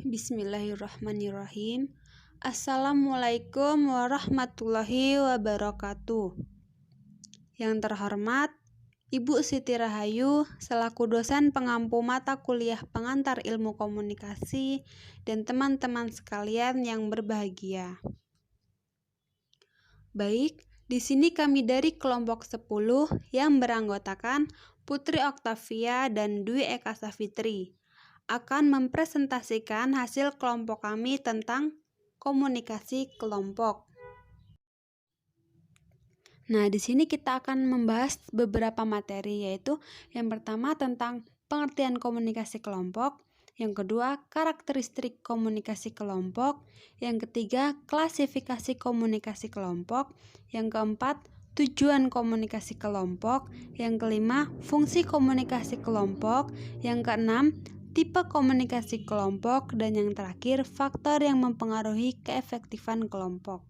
Bismillahirrahmanirrahim. Assalamualaikum warahmatullahi wabarakatuh. Yang terhormat, Ibu Siti Rahayu selaku dosen pengampu mata kuliah pengantar ilmu komunikasi dan teman-teman sekalian yang berbahagia. Baik, di sini kami dari kelompok 10 yang beranggotakan Putri Oktavia dan Dwi Eka Safitri akan mempresentasikan hasil kelompok kami tentang komunikasi kelompok. Nah, di sini kita akan membahas beberapa materi, yaitu yang pertama tentang pengertian komunikasi kelompok, yang kedua karakteristik komunikasi kelompok, yang ketiga klasifikasi komunikasi kelompok, yang keempat tujuan komunikasi kelompok, yang kelima fungsi komunikasi kelompok, yang keenam tipe komunikasi kelompok, dan yang terakhir faktor yang mempengaruhi keefektifan kelompok.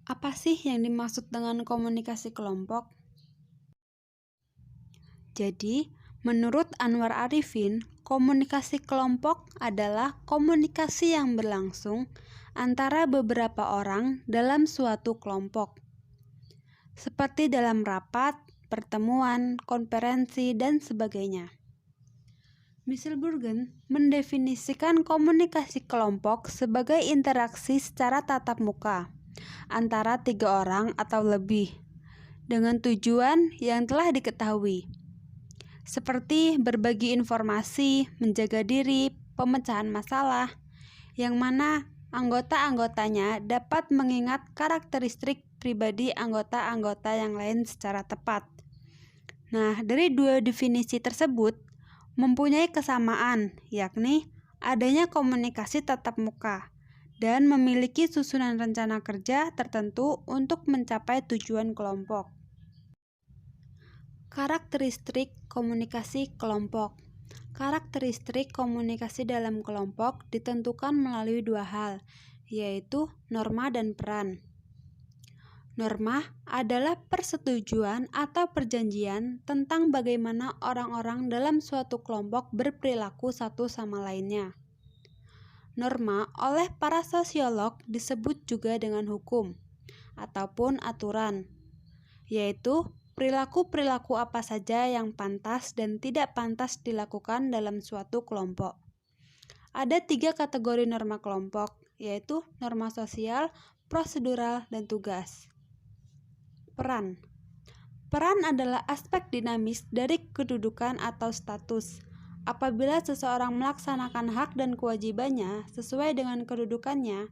Apa sih yang dimaksud dengan komunikasi kelompok? Jadi, menurut Anwar Arifin, komunikasi kelompok adalah komunikasi yang berlangsung antara beberapa orang dalam suatu kelompok, seperti dalam rapat, pertemuan, konferensi, dan sebagainya. Michel Bourgen mendefinisikan komunikasi kelompok sebagai interaksi secara tatap muka antara 3 orang atau lebih dengan tujuan yang telah diketahui, seperti berbagi informasi, menjaga diri, pemecahan masalah, yang mana anggota-anggotanya dapat mengingat karakteristik pribadi anggota-anggota yang lain secara tepat. Nah, dari dua definisi tersebut mempunyai kesamaan, yakni adanya komunikasi tatap muka dan memiliki susunan rencana kerja tertentu untuk mencapai tujuan kelompok. Karakteristik komunikasi kelompok. Karakteristik komunikasi dalam kelompok ditentukan melalui dua hal, yaitu norma dan peran. Norma adalah persetujuan atau perjanjian tentang bagaimana orang-orang dalam suatu kelompok berperilaku satu sama lainnya. Norma oleh para sosiolog disebut juga dengan hukum ataupun aturan, yaitu perilaku-perilaku apa saja yang pantas dan tidak pantas dilakukan dalam suatu kelompok. Ada 3 kategori norma kelompok, yaitu norma sosial, prosedural, dan tugas. Peran. Peran adalah aspek dinamis dari kedudukan atau status. Apabila seseorang melaksanakan hak dan kewajibannya sesuai dengan kedudukannya,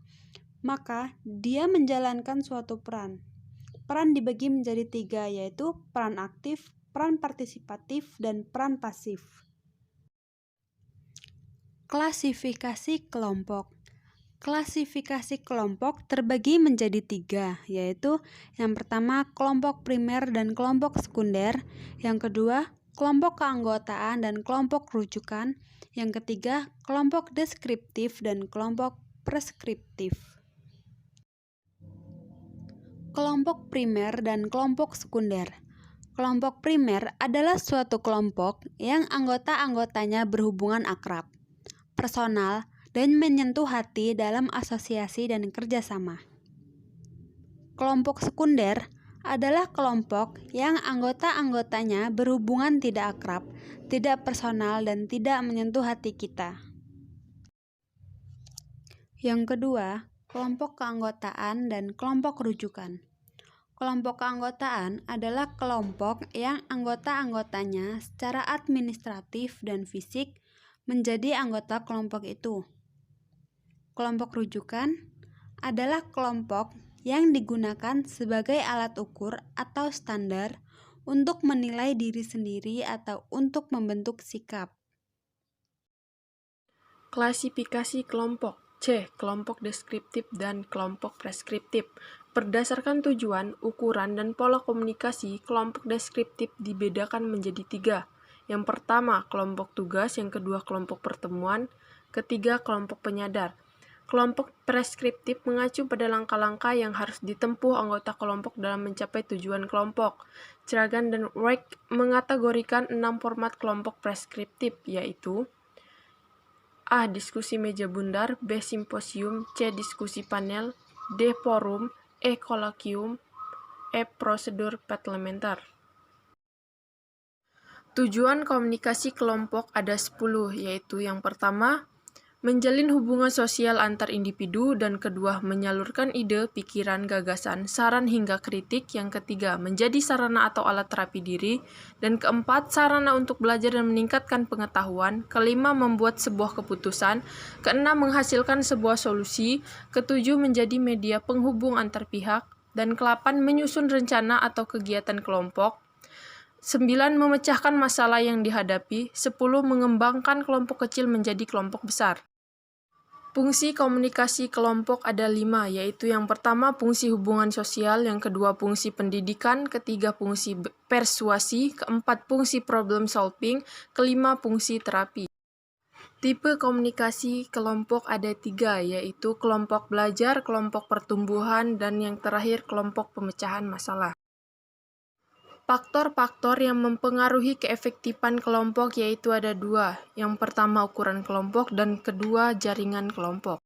maka dia menjalankan suatu peran. Peran dibagi menjadi 3, yaitu peran aktif, peran partisipatif, dan peran pasif. Klasifikasi kelompok. Klasifikasi kelompok terbagi menjadi 3, yaitu yang pertama kelompok primer dan kelompok sekunder, yang kedua kelompok keanggotaan dan kelompok rujukan, yang ketiga kelompok deskriptif dan kelompok preskriptif. Kelompok primer dan kelompok sekunder. Kelompok primer adalah suatu kelompok yang anggota-anggotanya berhubungan akrab, personal, dan menyentuh hati dalam asosiasi dan kerjasama. Kelompok sekunder adalah kelompok yang anggota-anggotanya berhubungan tidak akrab, tidak personal, dan tidak menyentuh hati kita. Yang kedua, kelompok keanggotaan dan kelompok rujukan. Kelompok keanggotaan adalah kelompok yang anggota-anggotanya secara administratif dan fisik menjadi anggota kelompok itu. Kelompok rujukan adalah kelompok yang digunakan sebagai alat ukur atau standar untuk menilai diri sendiri atau untuk membentuk sikap. Klasifikasi kelompok. C. Kelompok deskriptif dan kelompok preskriptif. Berdasarkan tujuan, ukuran, dan pola komunikasi, kelompok deskriptif dibedakan menjadi 3. Yang pertama, kelompok tugas, yang kedua, kelompok pertemuan, ketiga, kelompok penyadar. Kelompok preskriptif mengacu pada langkah-langkah yang harus ditempuh anggota kelompok dalam mencapai tujuan kelompok. Cragan dan Wright mengategorikan 6 format kelompok preskriptif, yaitu A. Diskusi meja bundar, B. Simposium, C. Diskusi panel, D. Forum, E. Kolokium, E. Prosedur parlementer. Tujuan komunikasi kelompok ada 10, yaitu yang pertama, menjalin hubungan sosial antar individu, dan kedua, menyalurkan ide, pikiran, gagasan, saran hingga kritik. Yang ketiga, menjadi sarana atau alat terapi diri, dan keempat, sarana untuk belajar dan meningkatkan pengetahuan. Kelima, membuat sebuah keputusan. Keenam, menghasilkan sebuah solusi. Ketujuh, menjadi media penghubung antar pihak, dan kelapan, menyusun rencana atau kegiatan kelompok. 9. Memecahkan masalah yang dihadapi. 10. Mengembangkan kelompok kecil menjadi kelompok besar. Fungsi komunikasi kelompok ada 5, yaitu yang pertama fungsi hubungan sosial, yang kedua fungsi pendidikan, ketiga fungsi persuasi, keempat fungsi problem solving, kelima fungsi terapi. Tipe komunikasi kelompok ada 3, yaitu kelompok belajar, kelompok pertumbuhan, dan yang terakhir kelompok pemecahan masalah. Faktor-faktor yang mempengaruhi keefektifan kelompok yaitu ada 2. Yang pertama ukuran kelompok dan kedua jaringan kelompok.